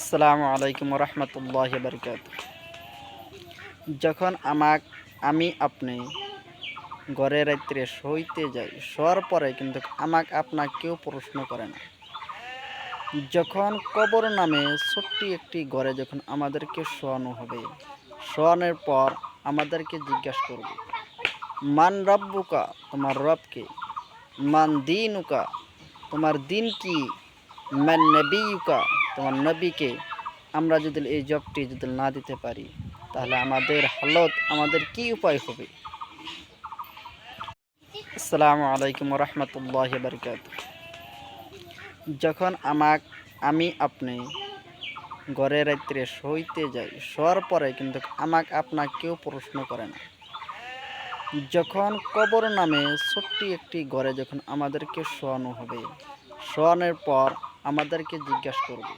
আসসালামু আলাইকুম রহমতুল্লাহি বারকাত। যখন আমি আপনি ঘরে রাত্রে শোইতে যাই, শোয়ার পরে কিন্তু আপনাকে কেউ প্রশ্ন করে না। যখন কবর নামে ছোট্ট একটি ঘরে যখন আমাদেরকে শোয়ানো হবে, শোয়ানোর পর আমাদেরকে জিজ্ঞাসা করবে, মান রব্বুকা, তোমার রবকে, মান দিনুকা, তোমার দিন কি, মান নবিয়ুকা, তোমার নবীকে। আমরা যদি এই জবটি যদি না দিতে পারি, তাহলে আমাদের হালত, আমাদের কি উপায় হবে? আসসালামু আলাইকুম রহমতুল্লাহি বারকাত। যখন আমি আপনি ঘরে রাত্রে শোইতে যাই, শোয়ার পরে কিন্তু আপনাকে কেউ প্রশ্ন করে না। যখন কবর নামে ছোট্ট একটি ঘরে যখন আমাদেরকে শোয়ানো হবে, শোয়ানোর পর আমাদেরকে জিজ্ঞাসা করবে,